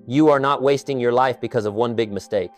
You are not wasting your life because of one big mistake.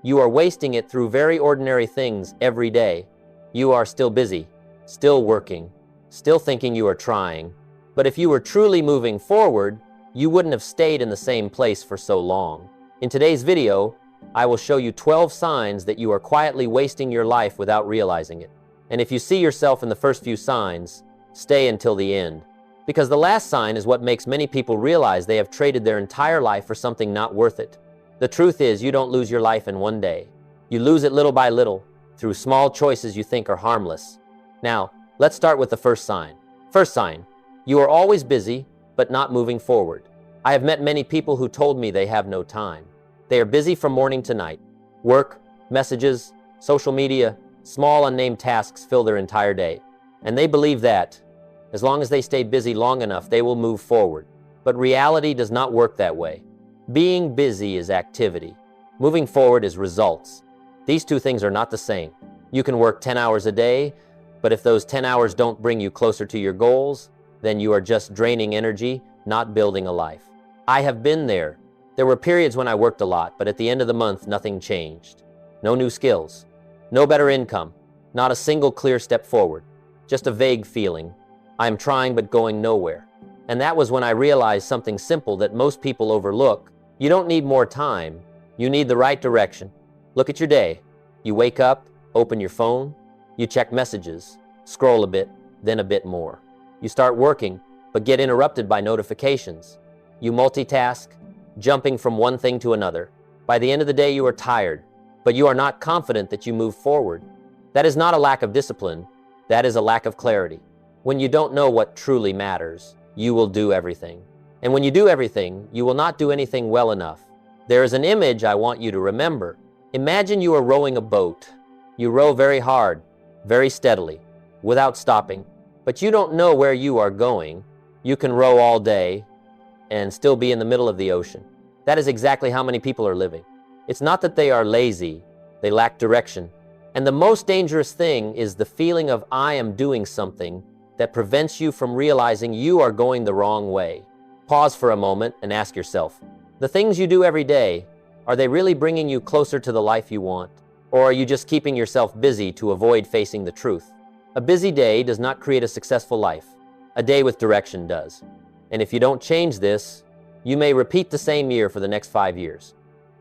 You are wasting it through very ordinary things every day. You are still busy, still working, still thinking you are trying. But if you were truly moving forward, you wouldn't have stayed in the same place for so long. In today's video, I will show you 12 signs that you are quietly wasting your life without realizing it. And if you see yourself in the first few signs, stay until the end. Because the last sign is what makes many people realize they have traded their entire life for something not worth it. The truth is, you don't lose your life in one day. You lose it little by little, through small choices you think are harmless. Now, let's start with the first sign. First sign, you are always busy, but not moving forward. I have met many people who told me they have no time. They are busy from morning to night. Work, messages, social media, small unnamed tasks fill their entire day. And they believe that, as long as they stay busy long enough, they will move forward. But reality does not work that way. Being busy is activity. Moving forward is results. These two things are not the same. You can work 10 hours a day, but if those 10 hours don't bring you closer to your goals, then you are just draining energy, not building a life. I have been there. There were periods when I worked a lot, but at the end of the month, nothing changed. No new skills, no better income, not a single clear step forward, just a vague feeling. I am trying but going nowhere. And that was when I realized something simple that most people overlook. You don't need more time. You need the right direction. Look at your day. You wake up, open your phone, you check messages, scroll a bit, then a bit more. You start working, but get interrupted by notifications. You multitask, jumping from one thing to another. By the end of the day, you are tired, but you are not confident that you move forward. That is not a lack of discipline. That is a lack of clarity. When you don't know what truly matters, you will do everything. And when you do everything, you will not do anything well enough. There is an image I want you to remember. Imagine you are rowing a boat. You row very hard, very steadily, without stopping. But you don't know where you are going. You can row all day and still be in the middle of the ocean. That is exactly how many people are living. It's not that they are lazy, they lack direction. And the most dangerous thing is the feeling of I am doing something that prevents you from realizing you are going the wrong way. Pause for a moment and ask yourself, the things you do every day, are they really bringing you closer to the life you want? Or are you just keeping yourself busy to avoid facing the truth? A busy day does not create a successful life. A day with direction does. And if you don't change this, you may repeat the same year for the next 5 years.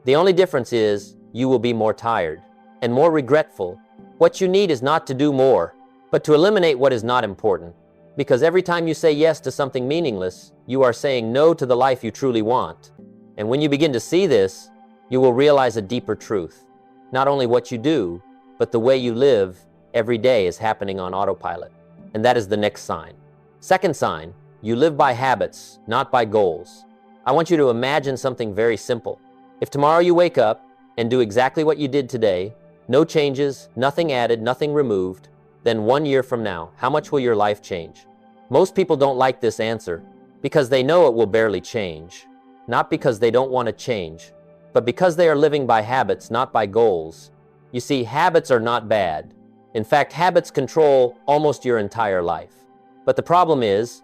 The only difference is you will be more tired and more regretful. What you need is not to do more, but to eliminate what is not important. Because every time you say yes to something meaningless, you are saying no to the life you truly want. And when you begin to see this, you will realize a deeper truth. Not only what you do, but the way you live every day is happening on autopilot. And that is the next sign. Second sign, you live by habits, not by goals. I want you to imagine something very simple. If tomorrow you wake up and do exactly what you did today, no changes, nothing added, nothing removed, then 1 year from now, how much will your life change? Most people don't like this answer because they know it will barely change. Not because they don't want to change, but because they are living by habits, not by goals. You see, habits are not bad. In fact, habits control almost your entire life. But the problem is,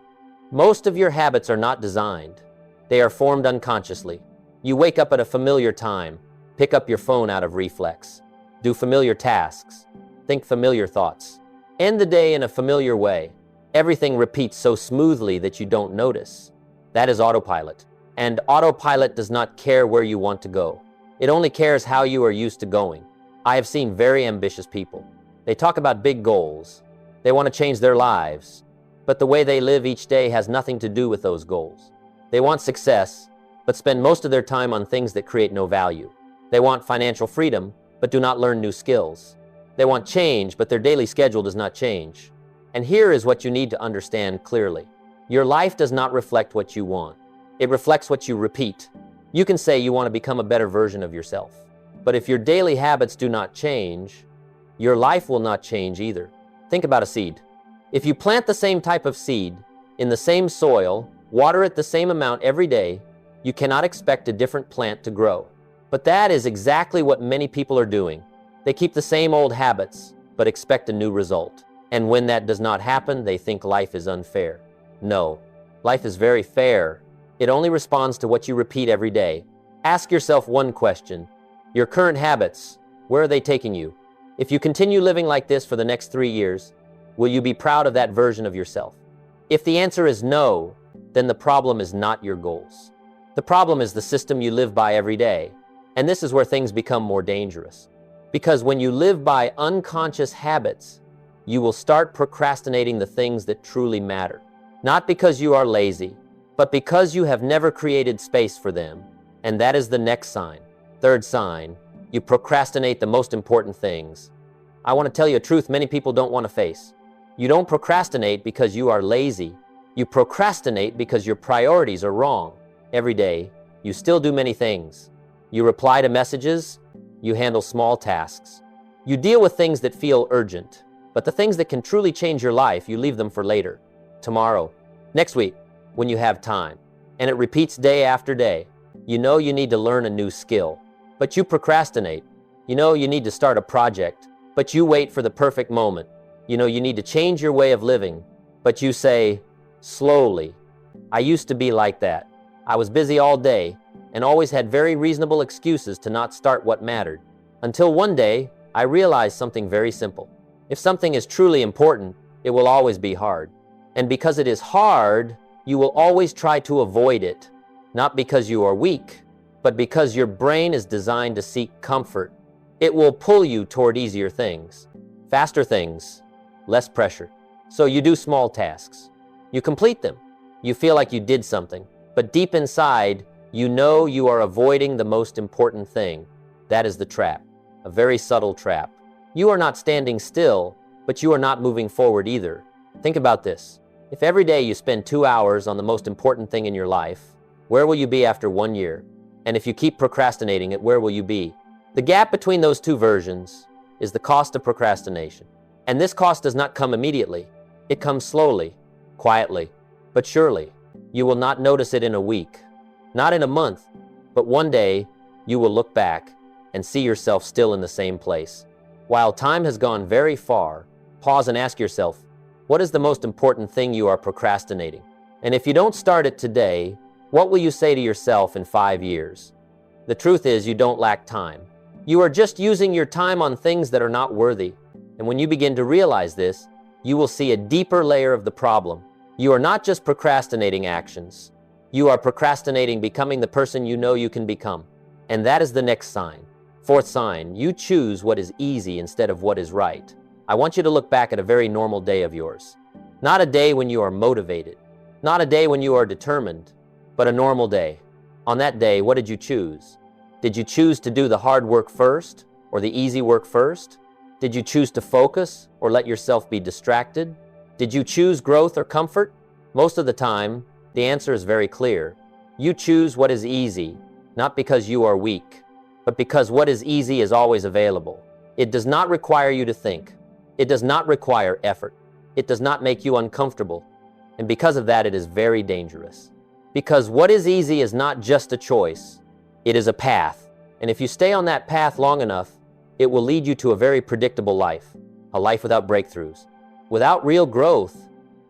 most of your habits are not designed. They are formed unconsciously. You wake up at a familiar time, pick up your phone out of reflex, do familiar tasks, think familiar thoughts, end the day in a familiar way. Everything repeats so smoothly that you don't notice. That is autopilot. And autopilot does not care where you want to go. It only cares how you are used to going. I have seen very ambitious people. They talk about big goals. They want to change their lives. But the way they live each day has nothing to do with those goals. They want success, but spend most of their time on things that create no value. They want financial freedom, but do not learn new skills. They want change, but their daily schedule does not change. And here is what you need to understand clearly. Your life does not reflect what you want. It reflects what you repeat. You can say you want to become a better version of yourself. But if your daily habits do not change, your life will not change either. Think about a seed. If you plant the same type of seed in the same soil, water it the same amount every day, you cannot expect a different plant to grow. But that is exactly what many people are doing. They keep the same old habits, but expect a new result. And when that does not happen, they think life is unfair. No, life is very fair It only responds to what you repeat every day. Ask yourself one question. Your current habits, where are they taking you? If you continue living like this for the next 3 years, will you be proud of that version of yourself? If the answer is no, then the problem is not your goals. The problem is the system you live by every day. And this is where things become more dangerous. Because when you live by unconscious habits, you will start procrastinating the things that truly matter. Not because you are lazy, but because you have never created space for them. And that is the next sign. Third sign, you procrastinate the most important things. I want to tell you a truth many people don't want to face. You don't procrastinate because you are lazy. You procrastinate because your priorities are wrong. Every day, you still do many things. You reply to messages, you handle small tasks. You deal with things that feel urgent, but the things that can truly change your life, you leave them for later, tomorrow, next week, when you have time. And it repeats day after day. You know you need to learn a new skill, but you procrastinate. You know you need to start a project, but you wait for the perfect moment. You know you need to change your way of living, but you say, slowly. I used to be like that. I was busy all day and always had very reasonable excuses to not start what mattered. Until one day, I realized something very simple. If something is truly important, it will always be hard. And because it is hard, you will always try to avoid it. Not because you are weak, but because your brain is designed to seek comfort. It will pull you toward easier things, faster things, less pressure. So you do small tasks. You complete them. You feel like you did something. But deep inside, you know you are avoiding the most important thing. That is the trap, a very subtle trap. You are not standing still, but you are not moving forward either. Think about this. If every day you spend 2 hours on the most important thing in your life, where will you be after 1 year? And if you keep procrastinating it, where will you be? The gap between those two versions is the cost of procrastination. And this cost does not come immediately. It comes slowly, quietly, but surely. You will not notice it in a week, not in a month, but one day you will look back and see yourself still in the same place. While time has gone very far, pause and ask yourself, what is the most important thing you are procrastinating? And if you don't start it today, what will you say to yourself in 5 years? The truth is you don't lack time. You are just using your time on things that are not worthy. And when you begin to realize this, you will see a deeper layer of the problem. You are not just procrastinating actions. You are procrastinating becoming the person you know you can become. And that is the next sign. Fourth sign, you choose what is easy instead of what is right. I want you to look back at a very normal day of yours. Not a day when you are motivated. Not a day when you are determined, but a normal day. On that day, what did you choose? Did you choose to do the hard work first or the easy work first? Did you choose to focus or let yourself be distracted? Did you choose growth or comfort? Most of the time, the answer is very clear. You choose what is easy, not because you are weak, but because what is easy is always available. It does not require you to think. It does not require effort. It does not make you uncomfortable. And because of that, it is very dangerous. Because what is easy is not just a choice. It is a path. And if you stay on that path long enough, it will lead you to a very predictable life, a life without breakthroughs, without real growth,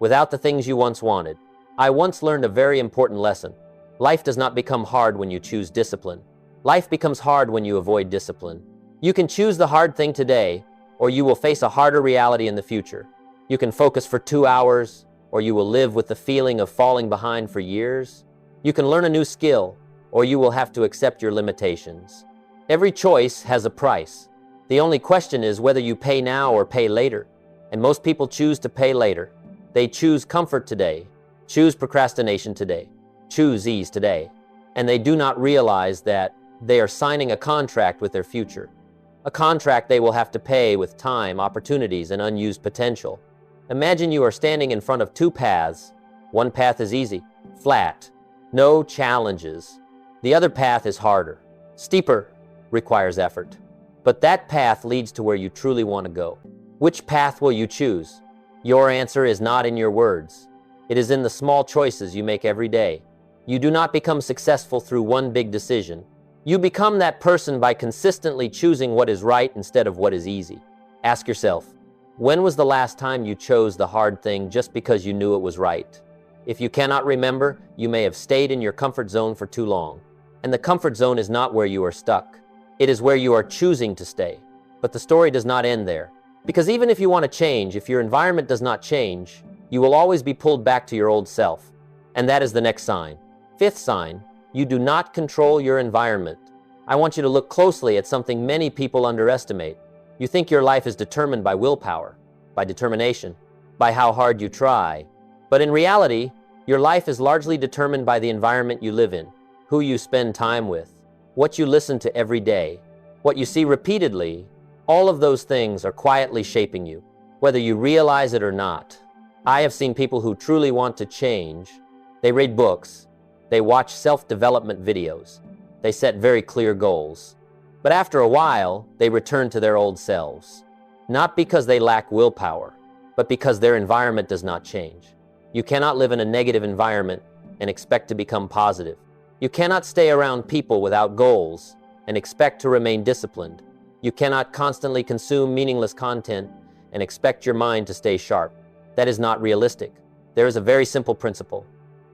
without the things you once wanted. I once learned a very important lesson. Life does not become hard when you choose discipline. Life becomes hard when you avoid discipline. You can choose the hard thing today, or you will face a harder reality in the future. You can focus for 2 hours, or you will live with the feeling of falling behind for years. You can learn a new skill, or you will have to accept your limitations. Every choice has a price. The only question is whether you pay now or pay later. And most people choose to pay later. They choose comfort today, choose procrastination today, choose ease today. And they do not realize that they are signing a contract with their future. A contract they will have to pay with time, opportunities, and unused potential. Imagine you are standing in front of two paths. One path is easy, flat, no challenges. The other path is harder, steeper, requires effort. But that path leads to where you truly want to go. Which path will you choose? Your answer is not in your words. It is in the small choices you make every day. You do not become successful through one big decision. You become that person by consistently choosing what is right instead of what is easy. Ask yourself, when was the last time you chose the hard thing just because you knew it was right? If you cannot remember, you may have stayed in your comfort zone for too long. And the comfort zone is not where you are stuck. It is where you are choosing to stay. But the story does not end there. Because even if you want to change, if your environment does not change, you will always be pulled back to your old self. And that is the next sign. Fifth sign, you do not control your environment. I want you to look closely at something many people underestimate. You think your life is determined by willpower, by determination, by how hard you try. But in reality, your life is largely determined by the environment you live in, who you spend time with, what you listen to every day, what you see repeatedly. All of those things are quietly shaping you, whether you realize it or not. I have seen people who truly want to change. They read books, they watch self-development videos, they set very clear goals. But after a while, they return to their old selves. Not because they lack willpower, but because their environment does not change. You cannot live in a negative environment and expect to become positive. You cannot stay around people without goals and expect to remain disciplined. You cannot constantly consume meaningless content and expect your mind to stay sharp. That is not realistic. There is a very simple principle.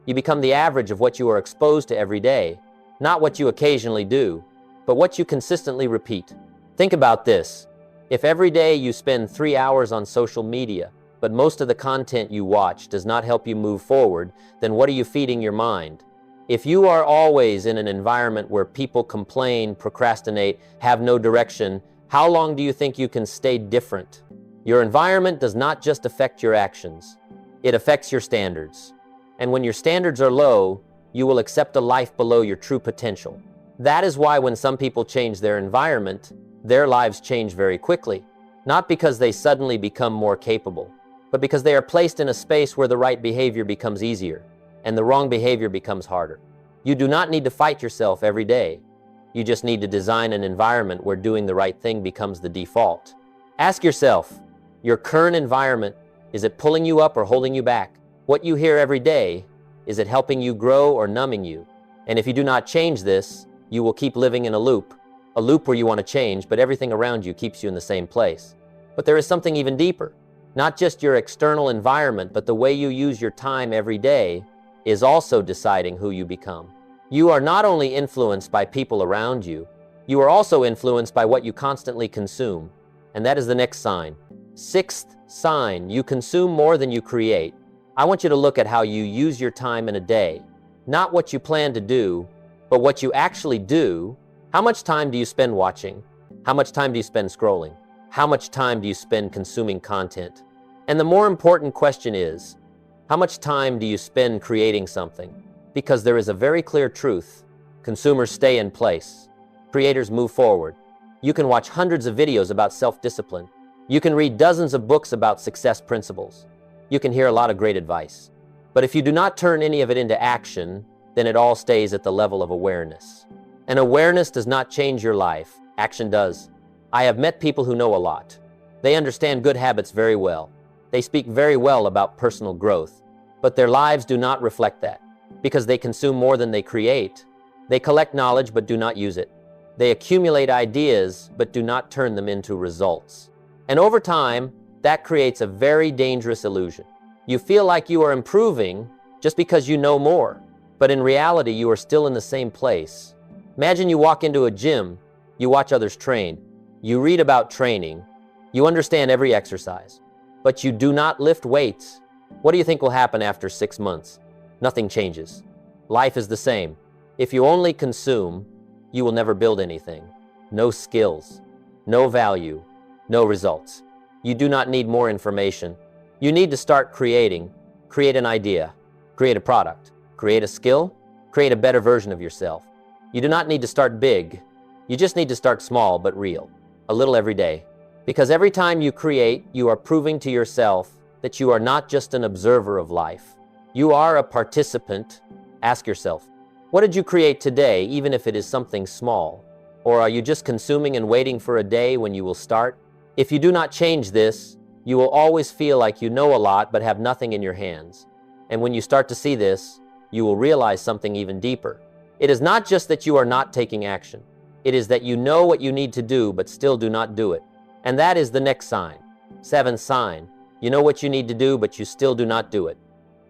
You become the average of what you are exposed to every day, not what you occasionally do, but what you consistently repeat. Think about this. If every day you spend 3 hours on social media, but most of the content you watch does not help you move forward, then what are you feeding your mind? If you are always in an environment where people complain, procrastinate, have no direction, how long do you think you can stay different? Your environment does not just affect your actions. It affects your standards. And when your standards are low, you will accept a life below your true potential. That is why when some people change their environment, their lives change very quickly. Not because they suddenly become more capable, but because they are placed in a space where the right behavior becomes easier and the wrong behavior becomes harder. You do not need to fight yourself every day. You just need to design an environment where doing the right thing becomes the default. Ask yourself, your current environment, is it pulling you up or holding you back? What you hear every day, is it helping you grow or numbing you? And if you do not change this, you will keep living in a loop where you want to change, but everything around you keeps you in the same place. But there is something even deeper. Not just your external environment, but the way you use your time every day is also deciding who you become. You are not only influenced by people around you, you are also influenced by what you constantly consume. And that is the next sign. Sixth sign, you consume more than you create. I want you to look at how you use your time in a day. Not what you plan to do, but what you actually do. How much time do you spend watching? How much time do you spend scrolling? How much time do you spend consuming content? And the more important question is, how much time do you spend creating something? Because there is a very clear truth. Consumers stay in place. Creators move forward. You can watch hundreds of videos about self-discipline. You can read dozens of books about success principles. You can hear a lot of great advice. But if you do not turn any of it into action, then it all stays at the level of awareness. And awareness does not change your life. Action does. I have met people who know a lot. They understand good habits very well. They speak very well about personal growth. But their lives do not reflect that. Because they consume more than they create. They collect knowledge but do not use it. They accumulate ideas but do not turn them into results. And over time, that creates a very dangerous illusion. You feel like you are improving just because you know more. But in reality, you are still in the same place. Imagine you walk into a gym, you watch others train, you read about training, you understand every exercise, but you do not lift weights. What do you think will happen after 6 months? Nothing changes. Life is the same. If you only consume, you will never build anything. No skills, no value, no results. You do not need more information. You need to start creating. Create an idea, create a product, create a skill, create a better version of yourself. You do not need to start big. You just need to start small but real, a little every day. Because every time you create, you are proving to yourself that you are not just an observer of life. You are a participant. Ask yourself, what did you create today, even if it is something small? Or are you just consuming and waiting for a day when you will start? If you do not change this, you will always feel like you know a lot but have nothing in your hands. And when you start to see this, you will realize something even deeper. It is not just that you are not taking action. It is that you know what you need to do but still do not do it. And that is the next sign. Seventh sign. You know what you need to do but you still do not do it.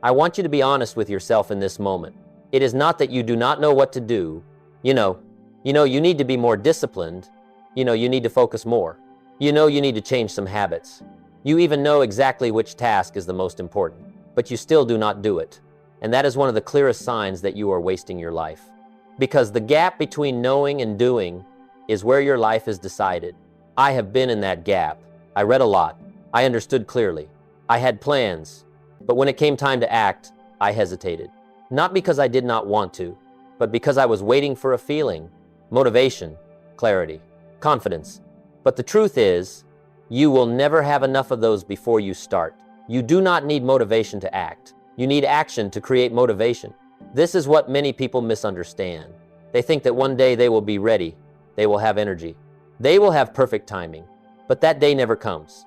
I want you to be honest with yourself in this moment. It is not that you do not know what to do. You need to be more disciplined. You need to focus more. You need to change some habits. You even know exactly which task is the most important, but you still do not do it. And that is one of the clearest signs that you are wasting your life. Because the gap between knowing and doing is where your life is decided. I have been in that gap. I read a lot. I understood clearly. I had plans. But when it came time to act, I hesitated. Not because I did not want to, but because I was waiting for a feeling, motivation, clarity, confidence. But the truth is, you will never have enough of those before you start. You do not need motivation to act. You need action to create motivation. This is what many people misunderstand. They think that one day they will be ready. They will have energy. They will have perfect timing. But that day never comes,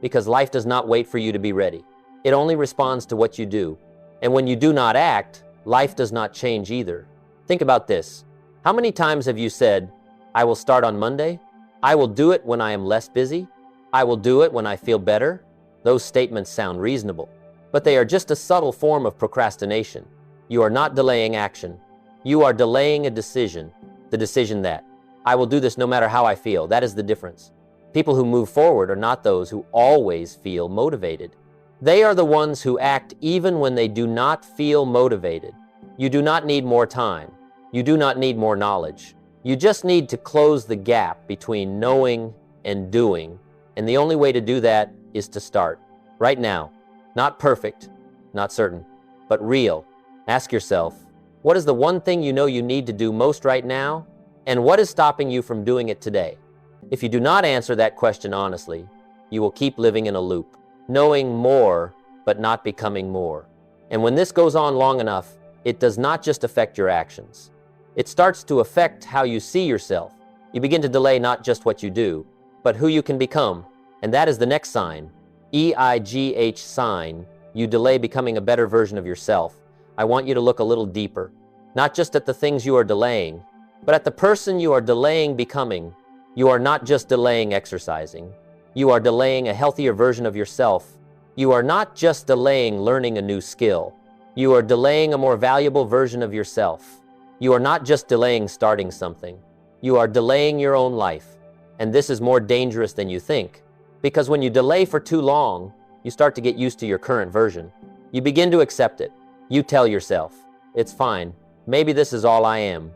because life does not wait for you to be ready. It only responds to what you do. And when you do not act, life does not change either. Think about this. How many times have you said, I will start on Monday? I will do it when I am less busy. I will do it when I feel better. Those statements sound reasonable, but they are just a subtle form of procrastination. You are not delaying action. You are delaying a decision. The decision that, I will do this no matter how I feel. That is the difference. People who move forward are not those who always feel motivated. They are the ones who act even when they do not feel motivated. You do not need more time. You do not need more knowledge. You just need to close the gap between knowing and doing. And the only way to do that is to start right now. Not perfect, not certain, but real. Ask yourself, what is the one thing you know you need to do most right now? And what is stopping you from doing it today? If you do not answer that question honestly, you will keep living in a loop, knowing more, but not becoming more. And when this goes on long enough, it does not just affect your actions. It starts to affect how you see yourself. You begin to delay not just what you do, but who you can become. And that is the next sign. EIGH sign. You delay becoming a better version of yourself. I want you to look a little deeper, not just at the things you are delaying, but at the person you are delaying becoming. You are not just delaying exercising. You are delaying a healthier version of yourself. You are not just delaying learning a new skill. You are delaying a more valuable version of yourself. You are not just delaying starting something. You are delaying your own life. And this is more dangerous than you think. Because when you delay for too long, you start to get used to your current version. You begin to accept it. You tell yourself, it's fine. Maybe this is all I am.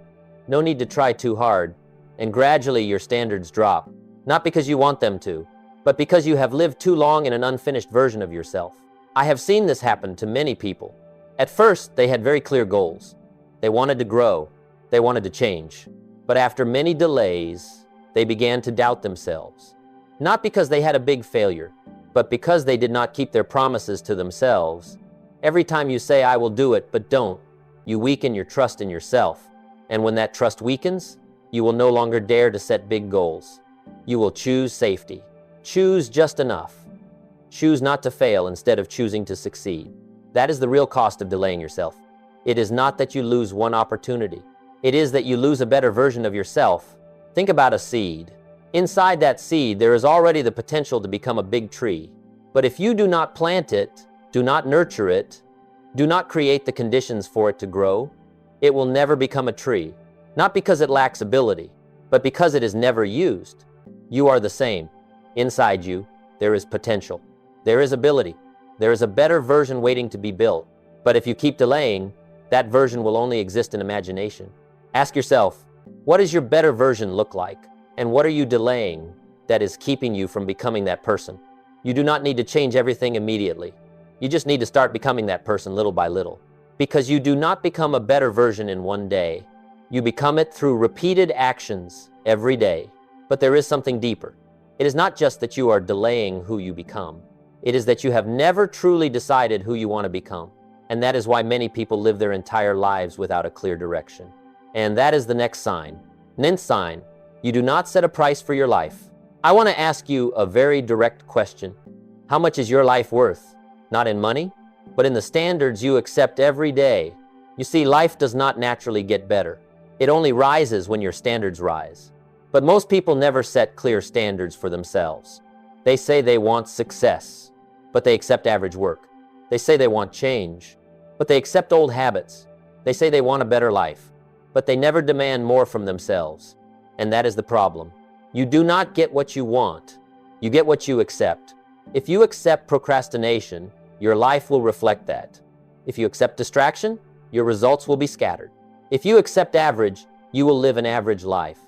No need to try too hard. And gradually your standards drop. Not because you want them to, but because you have lived too long in an unfinished version of yourself. I have seen this happen to many people. At first, they had very clear goals. They wanted to grow. They wanted to change. But after many delays, they began to doubt themselves. Not because they had a big failure, but because they did not keep their promises to themselves. Every time you say, I will do it, but don't, you weaken your trust in yourself. And when that trust weakens, you will no longer dare to set big goals. You will choose safety. Choose just enough. Choose not to fail instead of choosing to succeed. That is the real cost of delaying yourself. It is not that you lose one opportunity. It is that you lose a better version of yourself. Think about a seed. Inside that seed, there is already the potential to become a big tree. But if you do not plant it, do not nurture it, do not create the conditions for it to grow, it will never become a tree. Not because it lacks ability, but because it is never used. You are the same. Inside you, there is potential. There is ability. There is a better version waiting to be built. But if you keep delaying, that version will only exist in imagination. Ask yourself, what does your better version look like? And what are you delaying that is keeping you from becoming that person? You do not need to change everything immediately. You just need to start becoming that person little by little. Because you do not become a better version in one day. You become it through repeated actions every day. But there is something deeper. It is not just that you are delaying who you become. It is that you have never truly decided who you want to become. And that is why many people live their entire lives without a clear direction. And that is the next sign. Ninth sign, you do not set a price for your life. I want to ask you a very direct question. How much is your life worth? Not in money, but in the standards you accept every day. You see, life does not naturally get better. It only rises when your standards rise. But most people never set clear standards for themselves. They say they want success, but they accept average work. They say they want change, but they accept old habits. They say they want a better life, but they never demand more from themselves. And that is the problem. You do not get what you want. You get what you accept. If you accept procrastination, your life will reflect that. If you accept distraction, your results will be scattered. If you accept average, you will live an average life.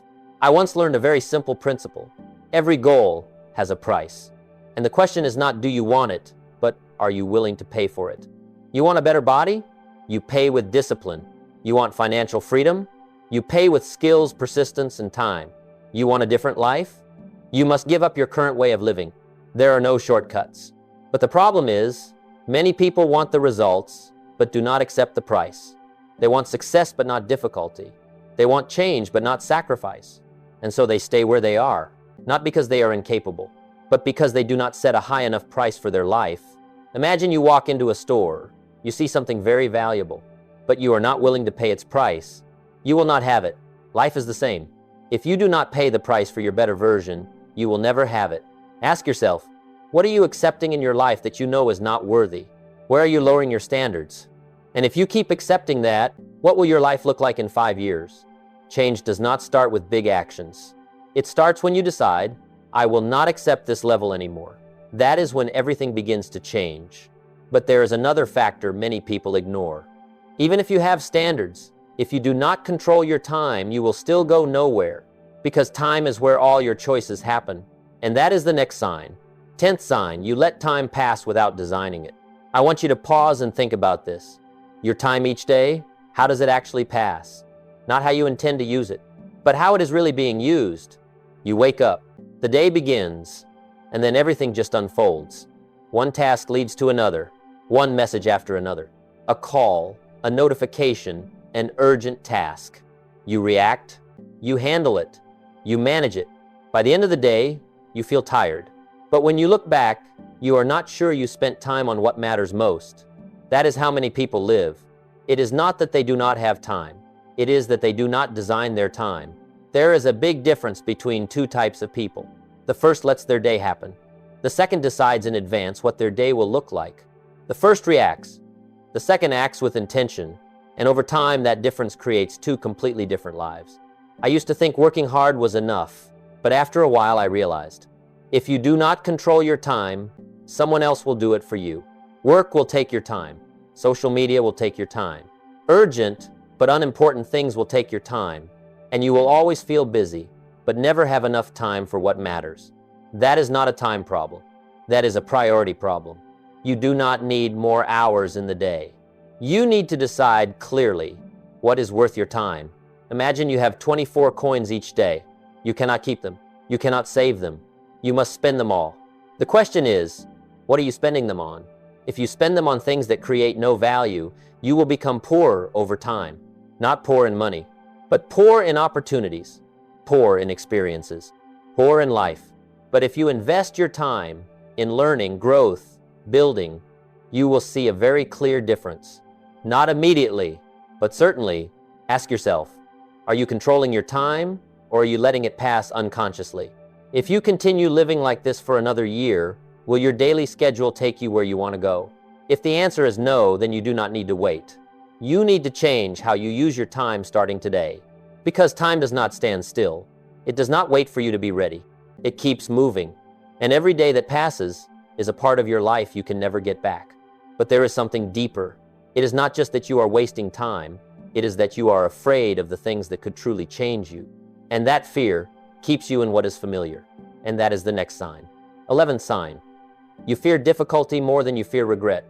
I once learned a very simple principle. Every goal has a price. And the question is not do you want it, but are you willing to pay for it? You want a better body? You pay with discipline. You want financial freedom? You pay with skills, persistence, and time. You want a different life? You must give up your current way of living. There are no shortcuts. But the problem is, many people want the results, but do not accept the price. They want success, but not difficulty. They want change, but not sacrifice. And so they stay where they are, not because they are incapable, but because they do not set a high enough price for their life. Imagine you walk into a store. You see something very valuable, but you are not willing to pay its price. You will not have it. Life is the same. If you do not pay the price for your better version, you will never have it. Ask yourself, what are you accepting in your life that you know is not worthy? Where are you lowering your standards? And if you keep accepting that, what will your life look like in 5 years? Change does not start with big actions. It starts when you decide, I will not accept this level anymore. That is when everything begins to change. But there is another factor many people ignore. Even if you have standards, if you do not control your time, you will still go nowhere, because time is where all your choices happen. And that is the next sign. 10th sign, you let time pass without designing it. I want you to pause and think about this. Your time each day, how does it actually pass? Not how you intend to use it, but how it is really being used. You wake up, the day begins, and then everything just unfolds. One task leads to another, one message after another, a call, a notification, an urgent task. You react, you handle it, you manage it. By the end of the day, you feel tired. But when you look back, you are not sure you spent time on what matters most. That is how many people live. It is not that they do not have time. It is that they do not design their time. There is a big difference between two types of people. The first lets their day happen. The second decides in advance what their day will look like. The first reacts. The second acts with intention. And over time, that difference creates two completely different lives. I used to think working hard was enough, but after a while I realized, if you do not control your time, someone else will do it for you. Work will take your time. Social media will take your time. Urgent but unimportant things will take your time, and you will always feel busy, but never have enough time for what matters. That is not a time problem. That is a priority problem. You do not need more hours in the day. You need to decide clearly what is worth your time. Imagine you have 24 coins each day. You cannot keep them. You cannot save them. You must spend them all. The question is, what are you spending them on? If you spend them on things that create no value, you will become poorer over time. Not poor in money, but poor in opportunities, poor in experiences, poor in life. But if you invest your time in learning, growth, building, you will see a very clear difference. Not immediately, but certainly, ask yourself, are you controlling your time or are you letting it pass unconsciously? If you continue living like this for another year, will your daily schedule take you where you want to go? If the answer is no, then you do not need to wait. You need to change how you use your time starting today. Because time does not stand still. It does not wait for you to be ready. It keeps moving. And every day that passes is a part of your life you can never get back. But there is something deeper. It is not just that you are wasting time. It is that you are afraid of the things that could truly change you. And that fear keeps you in what is familiar. And that is the next sign. 11th sign. You fear difficulty more than you fear regret.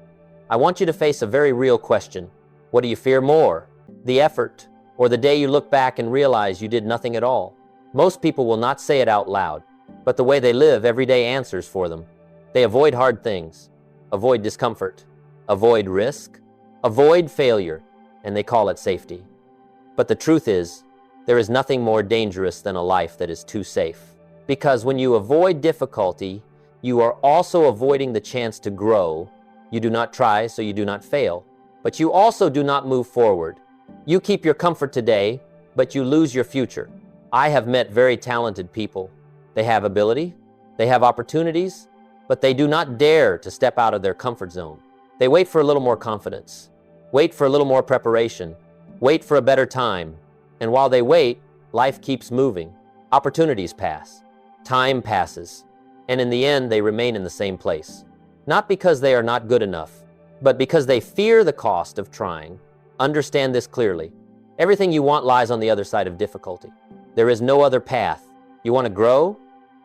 I want you to face a very real question. What do you fear more? The effort, or the day you look back and realize you did nothing at all? Most people will not say it out loud, but the way they live every day answers for them. They avoid hard things, avoid discomfort, avoid risk, avoid failure, and they call it safety. But the truth is, there is nothing more dangerous than a life that is too safe. Because when you avoid difficulty, you are also avoiding the chance to grow. You do not try, so you do not fail. But you also do not move forward. You keep your comfort today, but you lose your future. I have met very talented people. They have ability, they have opportunities, but they do not dare to step out of their comfort zone. They wait for a little more confidence, wait for a little more preparation, wait for a better time. And while they wait, life keeps moving. Opportunities pass, time passes, and in the end they remain in the same place. Not because they are not good enough, but because they fear the cost of trying. Understand this clearly. Everything you want lies on the other side of difficulty. There is no other path. You want to grow?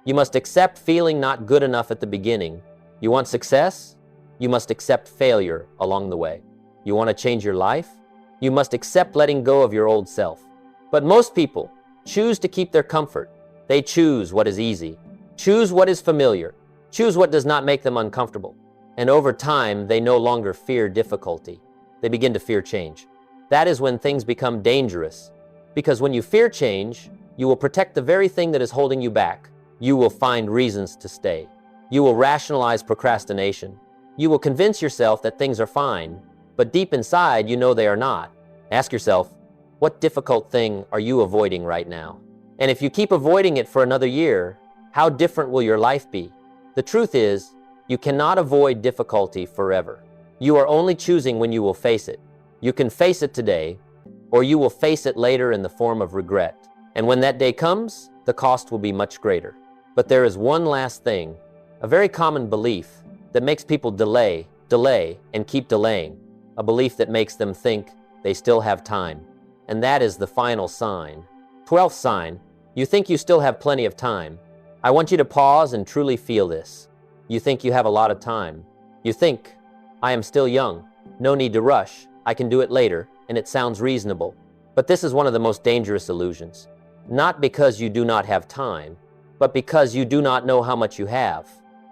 You must accept feeling not good enough at the beginning. You want success? You must accept failure along the way. You want to change your life? You must accept letting go of your old self. But most people choose to keep their comfort. They choose what is easy, choose what is familiar, choose what does not make them uncomfortable. And over time, they no longer fear difficulty. They begin to fear change. That is when things become dangerous. Because when you fear change, you will protect the very thing that is holding you back. You will find reasons to stay. You will rationalize procrastination. You will convince yourself that things are fine, but deep inside, you know they are not. Ask yourself, what difficult thing are you avoiding right now? And if you keep avoiding it for another year, how different will your life be? The truth is, you cannot avoid difficulty forever. You are only choosing when you will face it. You can face it today, or you will face it later in the form of regret. And when that day comes, the cost will be much greater. But there is one last thing, a very common belief that makes people delay, and keep delaying. A belief that makes them think they still have time. And that is the final sign. 12th sign, you think you still have plenty of time. I want you to pause and truly feel this. You think you have a lot of time. You think, I am still young, no need to rush, I can do it later, and it sounds reasonable. But this is one of the most dangerous illusions. Not because you do not have time, but because you do not know how much you have.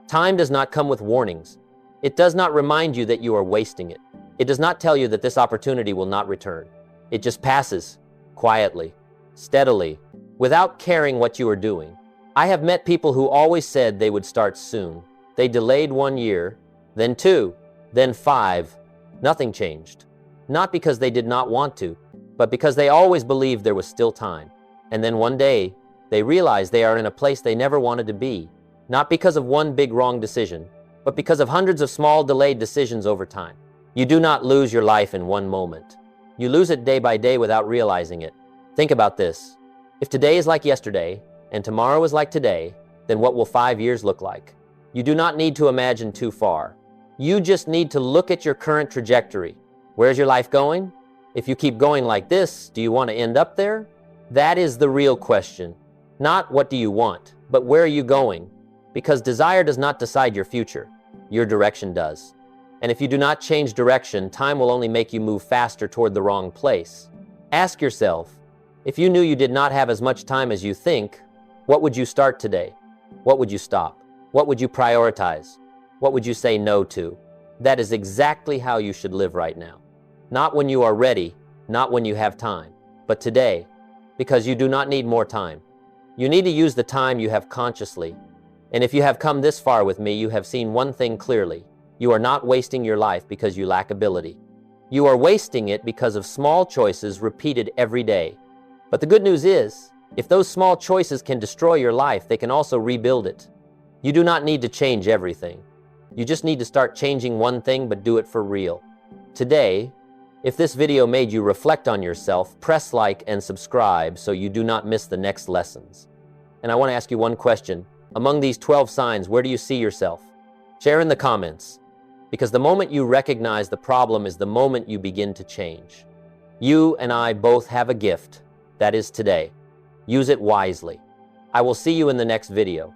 Time does not come with warnings. It does not remind you that you are wasting it. It does not tell you that this opportunity will not return. It just passes, quietly, steadily, without caring what you are doing. I have met people who always said they would start soon. They delayed 1 year, then 2, then 5. Nothing changed. Not because they did not want to, but because they always believed there was still time. And then one day, they realized they are in a place they never wanted to be. Not because of one big wrong decision, but because of hundreds of small delayed decisions over time. You do not lose your life in one moment. You lose it day by day without realizing it. Think about this. If today is like yesterday, and tomorrow is like today, then what will 5 years look like? You do not need to imagine too far. You just need to look at your current trajectory. Where's your life going? If you keep going like this, do you want to end up there? That is the real question. Not what do you want, but where are you going? Because desire does not decide your future. Your direction does. And if you do not change direction, time will only make you move faster toward the wrong place. Ask yourself, if you knew you did not have as much time as you think, what would you start today? What would you stop? What would you prioritize? What would you say no to? That is exactly how you should live right now. Not when you are ready, not when you have time, but today, because you do not need more time. You need to use the time you have consciously. And if you have come this far with me, you have seen one thing clearly. You are not wasting your life because you lack ability. You are wasting it because of small choices repeated every day. But the good news is, if those small choices can destroy your life, they can also rebuild it. You do not need to change everything. You just need to start changing one thing, but do it for real. Today, if this video made you reflect on yourself, press like and subscribe so you do not miss the next lessons. And I want to ask you one question. Among these 12 signs, where do you see yourself? Share in the comments, because the moment you recognize the problem is the moment you begin to change. You and I both have a gift, that is today. Use it wisely. I will see you in the next video.